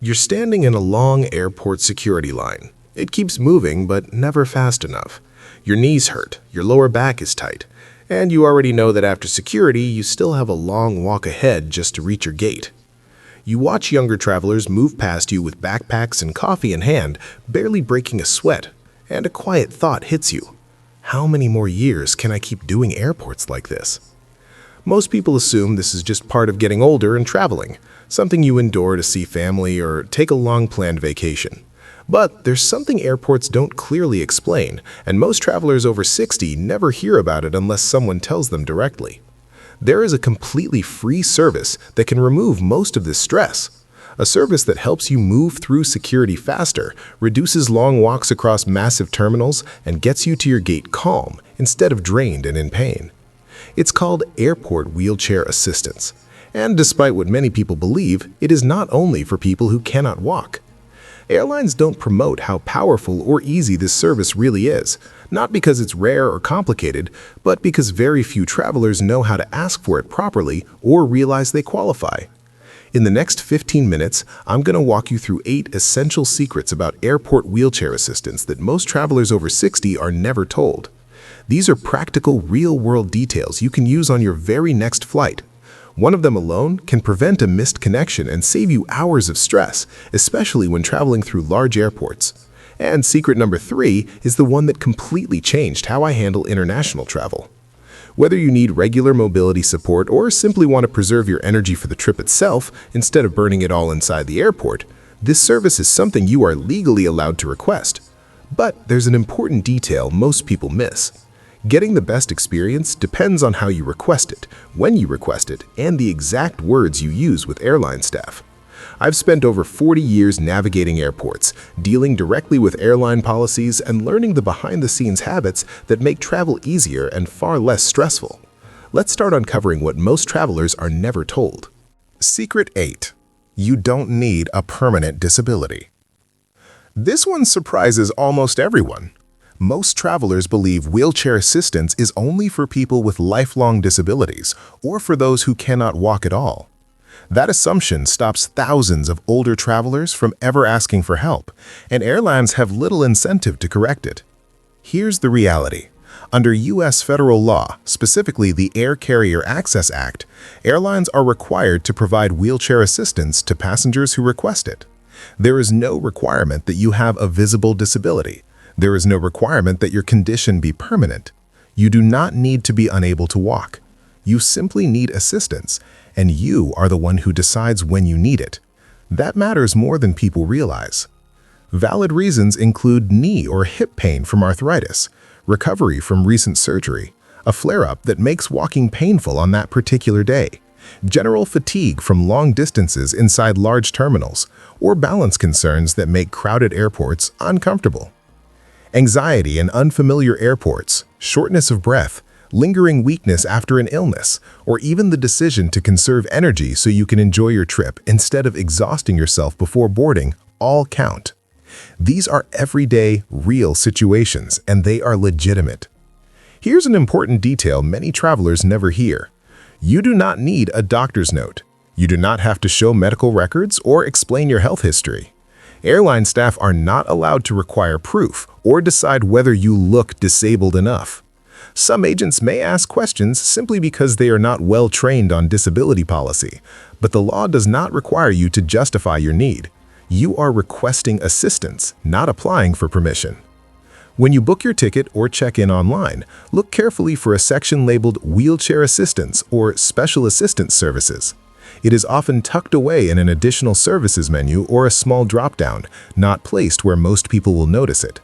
You're standing in a long airport security line. It keeps moving, but never fast enough. Your knees hurt, your lower back is tight, and you already know that after security, you still have a long walk ahead just to reach your gate. You watch younger travelers move past you with backpacks and coffee in hand, barely breaking a sweat, and a quiet thought hits you. How many more years can I keep doing airports like this? Most people assume this is just part of getting older and traveling, something you endure to see family or take a long-planned vacation. But there's something airports don't clearly explain, and most travelers over 60 never hear about it unless someone tells them directly. There is a completely free service that can remove most of this stress. A service that helps you move through security faster, reduces long walks across massive terminals, and gets you to your gate calm instead of drained and in pain. It's called Airport Wheelchair Assistance. And despite what many people believe, it is not only for people who cannot walk. Airlines don't promote how powerful or easy this service really is, not because it's rare or complicated, but because very few travelers know how to ask for it properly or realize they qualify. In the next 15 minutes, I'm going to walk you through 8 essential secrets about airport wheelchair assistance that most travelers over 60 are never told. These are practical, real-world details you can use on your very next flight. One of them alone can prevent a missed connection and save you hours of stress, especially when traveling through large airports. And secret number 3 is the one that completely changed how I handle international travel. Whether you need regular mobility support or simply want to preserve your energy for the trip itself instead of burning it all inside the airport, this service is something you are legally allowed to request. But there's an important detail most people miss. Getting the best experience depends on how you request it, when you request it, and the exact words you use with airline staff. I've spent over 40 years navigating airports, dealing directly with airline policies, and learning the behind-the-scenes habits that make travel easier and far less stressful. Let's start uncovering what most travelers are never told. Secret 8. You don't need a permanent disability. This one surprises almost everyone. Most travelers believe wheelchair assistance is only for people with lifelong disabilities or for those who cannot walk at all. That assumption stops thousands of older travelers from ever asking for help, and airlines have little incentive to correct it. Here's the reality. Under U.S. federal law, specifically the Air Carrier Access Act, airlines are required to provide wheelchair assistance to passengers who request it. There is no requirement that you have a visible disability. There is no requirement that your condition be permanent. You do not need to be unable to walk. You simply need assistance, and you are the one who decides when you need it. That matters more than people realize. Valid reasons include knee or hip pain from arthritis, recovery from recent surgery, a flare-up that makes walking painful on that particular day, general fatigue from long distances inside large terminals, or balance concerns that make crowded airports uncomfortable. Anxiety in unfamiliar airports, shortness of breath, lingering weakness after an illness, or even the decision to conserve energy so you can enjoy your trip instead of exhausting yourself before boarding all count. These are everyday, real situations, and they are legitimate. Here's an important detail many travelers never hear. You do not need a doctor's note. You do not have to show medical records or explain your health history. Airline staff are not allowed to require proof or decide whether you look disabled enough. Some agents may ask questions simply because they are not well trained on disability policy, but the law does not require you to justify your need. You are requesting assistance, not applying for permission. When you book your ticket or check in online, look carefully for a section labeled Wheelchair Assistance or Special Assistance Services. It is often tucked away in an additional services menu or a small drop-down, not placed where most people will notice it.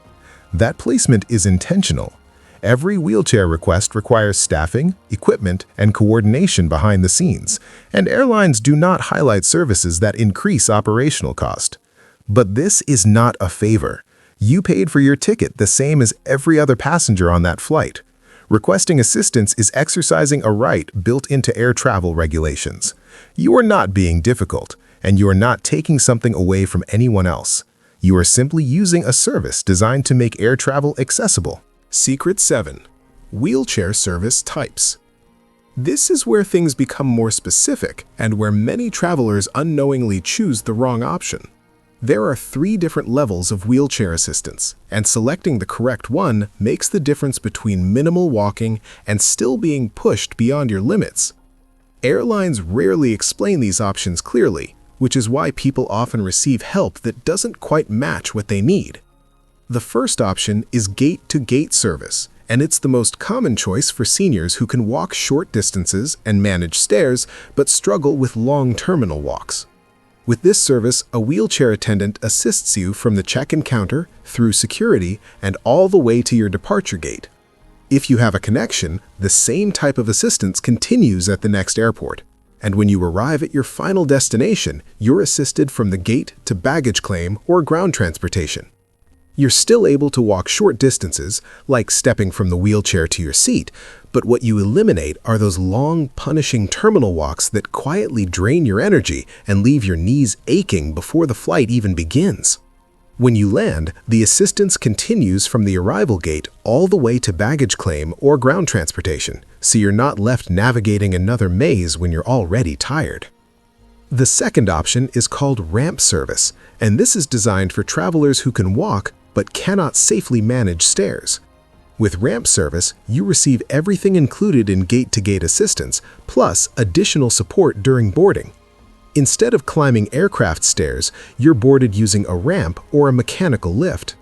That placement is intentional. Every wheelchair request requires staffing, equipment, and coordination behind the scenes, and airlines do not highlight services that increase operational cost. But this is not a favor. You paid for your ticket the same as every other passenger on that flight. Requesting assistance is exercising a right built into air travel regulations. You are not being difficult, and you are not taking something away from anyone else. You are simply using a service designed to make air travel accessible. Secret 7. Wheelchair Service Types. This is where things become more specific and where many travelers unknowingly choose the wrong option. There are 3 different levels of wheelchair assistance, and selecting the correct one makes the difference between minimal walking and still being pushed beyond your limits. Airlines rarely explain these options clearly, which is why people often receive help that doesn't quite match what they need. The first option is gate-to-gate service, and it's the most common choice for seniors who can walk short distances and manage stairs but struggle with long terminal walks. With this service, a wheelchair attendant assists you from the check-in counter, through security, and all the way to your departure gate. If you have a connection, the same type of assistance continues at the next airport. And when you arrive at your final destination, you're assisted from the gate to baggage claim or ground transportation. You're still able to walk short distances, like stepping from the wheelchair to your seat, but what you eliminate are those long, punishing terminal walks that quietly drain your energy and leave your knees aching before the flight even begins. When you land, the assistance continues from the arrival gate all the way to baggage claim or ground transportation, so you're not left navigating another maze when you're already tired. The second option is called ramp service, and this is designed for travelers who can walk but cannot safely manage stairs. With ramp service, you receive everything included in gate-to-gate assistance, plus additional support during boarding. Instead of climbing aircraft stairs, you're boarded using a ramp or a mechanical lift.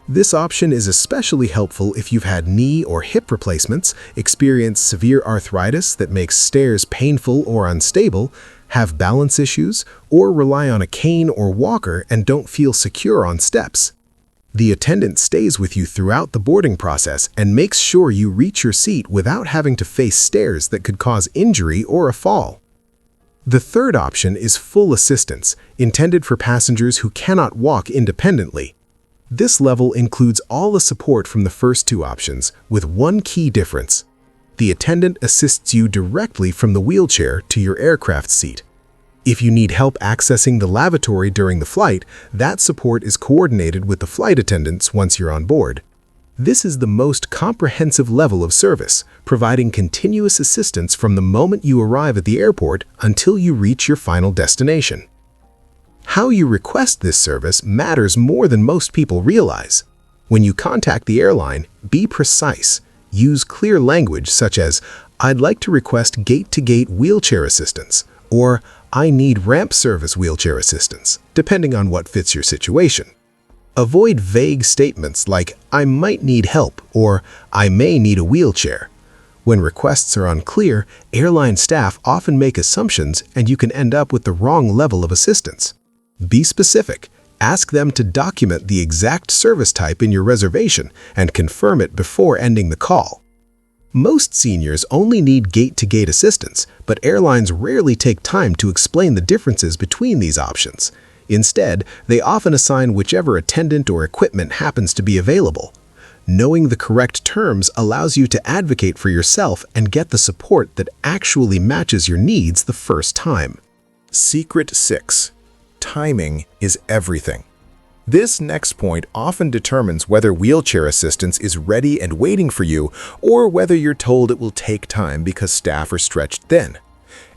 This option is especially helpful if you've had knee or hip replacements, experience severe arthritis that makes stairs painful or unstable, have balance issues, or rely on a cane or walker and don't feel secure on steps. The attendant stays with you throughout the boarding process and makes sure you reach your seat without having to face stairs that could cause injury or a fall. The third option is full assistance, intended for passengers who cannot walk independently. This level includes all the support from the first 2 options, with one key difference. The attendant assists you directly from the wheelchair to your aircraft seat. If you need help accessing the lavatory during the flight, that support is coordinated with the flight attendants once you're on board. This is the most comprehensive level of service, providing continuous assistance from the moment you arrive at the airport until you reach your final destination. How you request this service matters more than most people realize. When you contact the airline, be precise. Use clear language such as, "I'd like to request gate-to-gate wheelchair assistance," or "I need ramp service wheelchair assistance," depending on what fits your situation. Avoid vague statements like, "I might need help," or "I may need a wheelchair." When requests are unclear, airline staff often make assumptions and you can end up with the wrong level of assistance. Be specific. Ask them to document the exact service type in your reservation and confirm it before ending the call. Most seniors only need gate-to-gate assistance, but airlines rarely take time to explain the differences between these options. Instead, they often assign whichever attendant or equipment happens to be available. Knowing the correct terms allows you to advocate for yourself and get the support that actually matches your needs the first time. Secret 6. Timing is everything. This next point often determines whether wheelchair assistance is ready and waiting for you, or whether you're told it will take time because staff are stretched thin.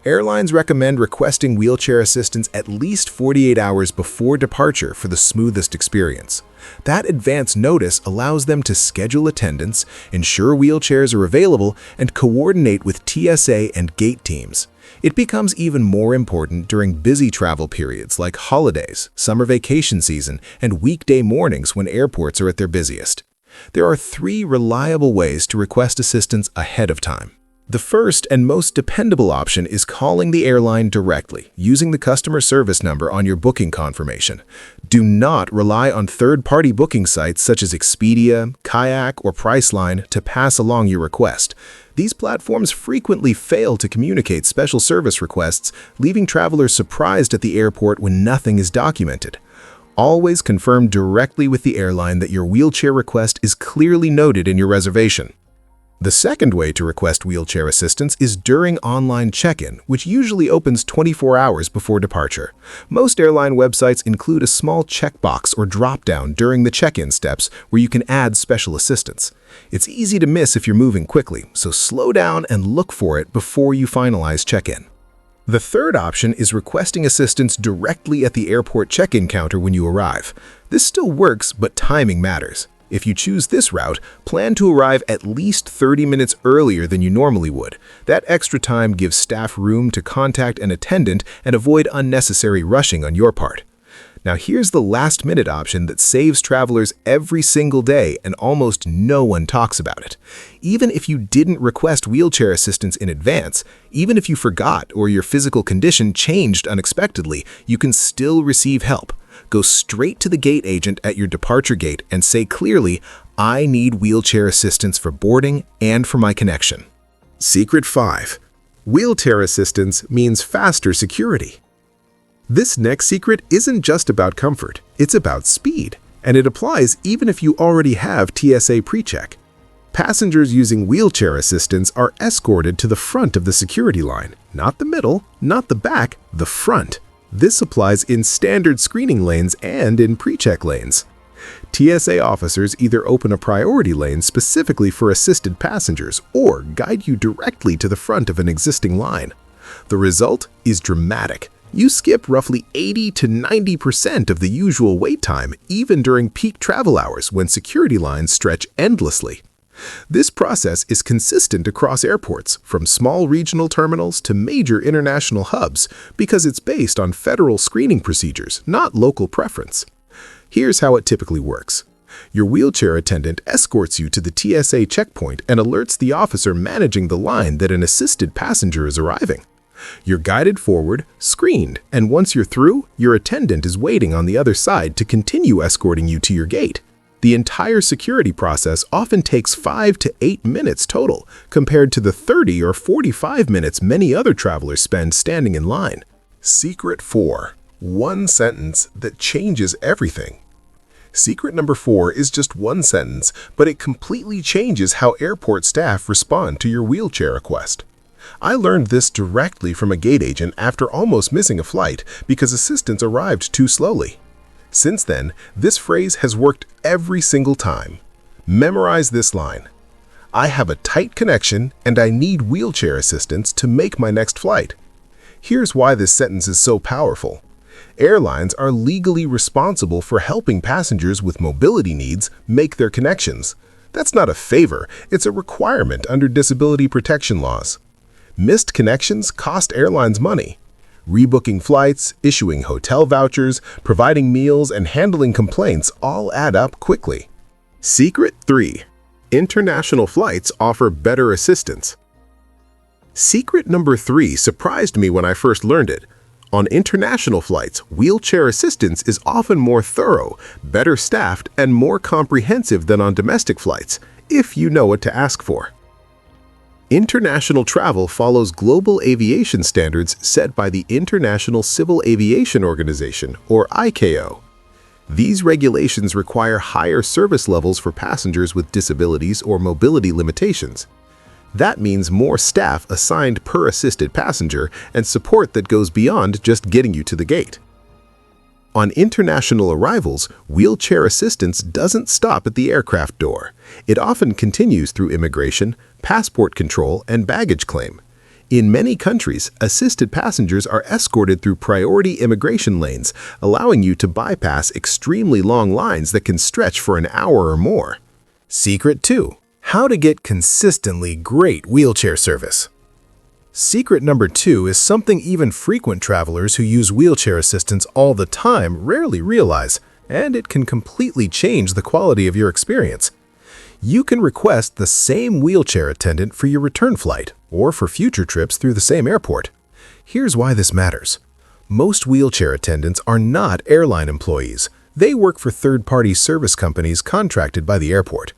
Airlines recommend requesting wheelchair assistance at least 48 hours before departure for the smoothest experience. That advance notice allows them to schedule attendance, ensure wheelchairs are available, and coordinate with TSA and gate teams. It becomes even more important during busy travel periods like holidays, summer vacation season, and weekday mornings when airports are at their busiest. There are 3 reliable ways to request assistance ahead of time. The first and most dependable option is calling the airline directly, using the customer service number on your booking confirmation. Do not rely on third-party booking sites such as Expedia, Kayak, or Priceline to pass along your request. These platforms frequently fail to communicate special service requests, leaving travelers surprised at the airport when nothing is documented. Always confirm directly with the airline that your wheelchair request is clearly noted in your reservation. The second way to request wheelchair assistance is during online check-in, which usually opens 24 hours before departure. Most airline websites include a small checkbox or drop-down during the check-in steps where you can add special assistance. It's easy to miss if you're moving quickly, so slow down and look for it before you finalize check-in. The third option is requesting assistance directly at the airport check-in counter when you arrive. This still works, but timing matters. If you choose this route, plan to arrive at least 30 minutes earlier than you normally would. That extra time gives staff room to contact an attendant and avoid unnecessary rushing on your part. Now here's the last-minute option that saves travelers every single day and almost no one talks about it. Even if you didn't request wheelchair assistance in advance, even if you forgot or your physical condition changed unexpectedly, you can still receive help. Go straight to the gate agent at your departure gate and say clearly, "I need wheelchair assistance for boarding and for my connection." Secret 5. Wheelchair assistance means faster security. This next secret isn't just about comfort, it's about speed, and it applies even if you already have TSA PreCheck. Passengers using wheelchair assistance are escorted to the front of the security line, not the middle, not the back, the front. This applies in standard screening lanes and in PreCheck lanes. TSA officers either open a priority lane specifically for assisted passengers or guide you directly to the front of an existing line. The result is dramatic. You skip roughly 80 to 90% of the usual wait time, even during peak travel hours when security lines stretch endlessly. This process is consistent across airports, from small regional terminals to major international hubs, because it's based on federal screening procedures, not local preference. Here's how it typically works. Your wheelchair attendant escorts you to the TSA checkpoint and alerts the officer managing the line that an assisted passenger is arriving. You're guided forward, screened, and once you're through, your attendant is waiting on the other side to continue escorting you to your gate. The entire security process often takes 5 to 8 minutes total, compared to the 30 or 45 minutes many other travelers spend standing in line. Secret 4. One sentence that changes everything. Secret number 4 is just one sentence, but it completely changes how airport staff respond to your wheelchair request. I learned this directly from a gate agent after almost missing a flight because assistance arrived too slowly. Since then, this phrase has worked every single time. Memorize this line. "I have a tight connection and I need wheelchair assistance to make my next flight." Here's why this sentence is so powerful. Airlines are legally responsible for helping passengers with mobility needs make their connections. That's not a favor, it's a requirement under disability protection laws. Missed connections cost airlines money. Rebooking flights, issuing hotel vouchers, providing meals, and handling complaints all add up quickly. Secret 3. International flights offer better assistance. Secret number 3 surprised me when I first learned it. On international flights, wheelchair assistance is often more thorough, better staffed, and more comprehensive than on domestic flights, if you know what to ask for. International travel follows global aviation standards set by the International Civil Aviation Organization, or ICAO. These regulations require higher service levels for passengers with disabilities or mobility limitations. That means more staff assigned per assisted passenger and support that goes beyond just getting you to the gate. On international arrivals, wheelchair assistance doesn't stop at the aircraft door. It often continues through immigration, passport control, and baggage claim. In many countries, assisted passengers are escorted through priority immigration lanes, allowing you to bypass extremely long lines that can stretch for an hour or more. Secret 2. How to get consistently great wheelchair service. Secret number 2 is something even frequent travelers who use wheelchair assistance all the time rarely realize, and it can completely change the quality of your experience. You can request the same wheelchair attendant for your return flight or for future trips through the same airport. Here's why this matters. Most wheelchair attendants are not airline employees. They work for third-party service companies contracted by the airport.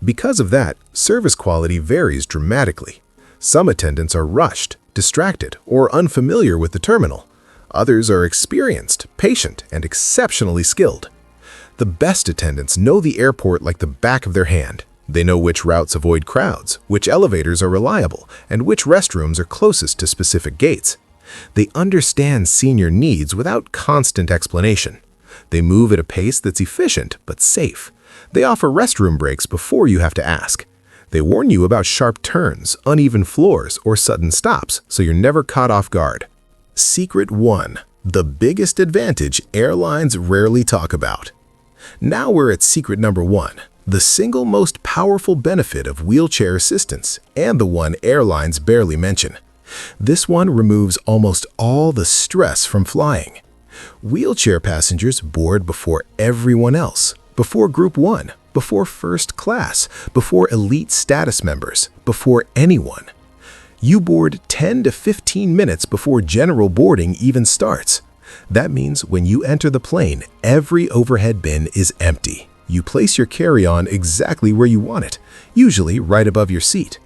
Because of that, service quality varies dramatically. Some attendants are rushed, distracted, or unfamiliar with the terminal. Others are experienced, patient, and exceptionally skilled. The best attendants know the airport like the back of their hand. They know which routes avoid crowds, which elevators are reliable, and which restrooms are closest to specific gates. They understand senior needs without constant explanation. They move at a pace that's efficient but safe. They offer restroom breaks before you have to ask. They warn you about sharp turns, uneven floors, or sudden stops, so you're never caught off guard. Secret 1. The biggest advantage airlines rarely talk about. Now we're at secret number 1, the single most powerful benefit of wheelchair assistance, and the one airlines barely mention. This one removes almost all the stress from flying. Wheelchair passengers board before everyone else, before Group 1, before first class, before elite status members, before anyone. You board 10 to 15 minutes before general boarding even starts. That means when you enter the plane, every overhead bin is empty. You place your carry-on exactly where you want it, usually right above your seat.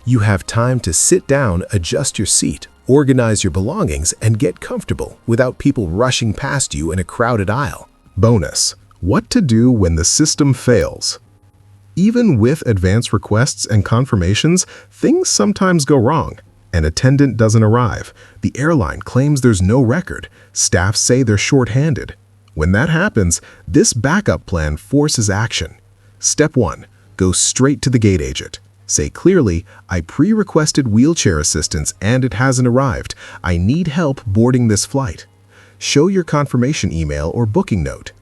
You have time to sit down, adjust your seat, organize your belongings, and get comfortable without people rushing past you in a crowded aisle. Bonus: what to do when the system fails. Even with advance requests and confirmations, things sometimes go wrong. An attendant doesn't arrive. The airline claims there's no record. Staff say they're short-handed. When that happens, this backup plan forces action. Step 1. Go straight to the gate agent. Say clearly, "I pre-requested wheelchair assistance and it hasn't arrived. I need help boarding this flight." Show your confirmation email or booking note.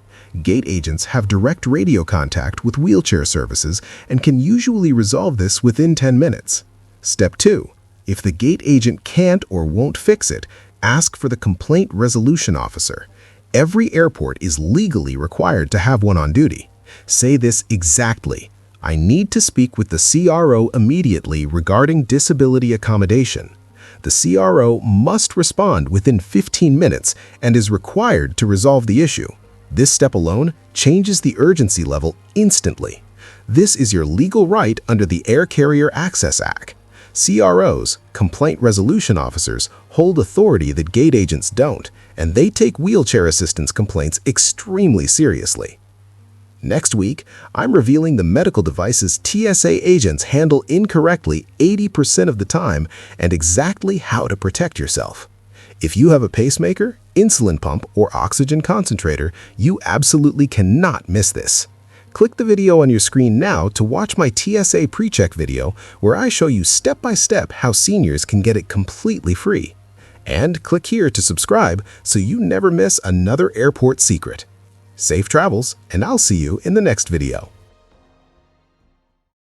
Gate agents have direct radio contact with wheelchair services and can usually resolve this within 10 minutes. Step 2. If the gate agent can't or won't fix it, ask for the complaint resolution officer. Every airport is legally required to have one on duty. Say this exactly: "I need to speak with the CRO immediately regarding disability accommodation." The CRO must respond within 15 minutes and is required to resolve the issue. This step alone changes the urgency level instantly. This is your legal right under the Air Carrier Access Act. CROs, complaint resolution officers, hold authority that gate agents don't, and they take wheelchair assistance complaints extremely seriously. Next week, I'm revealing the medical devices TSA agents handle incorrectly 80% of the time and exactly how to protect yourself. If you have a pacemaker, insulin pump, or oxygen concentrator, you absolutely cannot miss this. Click the video on your screen now to watch my TSA pre-check video where I show you step-by-step how seniors can get it completely free. And click here to subscribe so you never miss another airport secret. Safe travels, and I'll see you in the next video.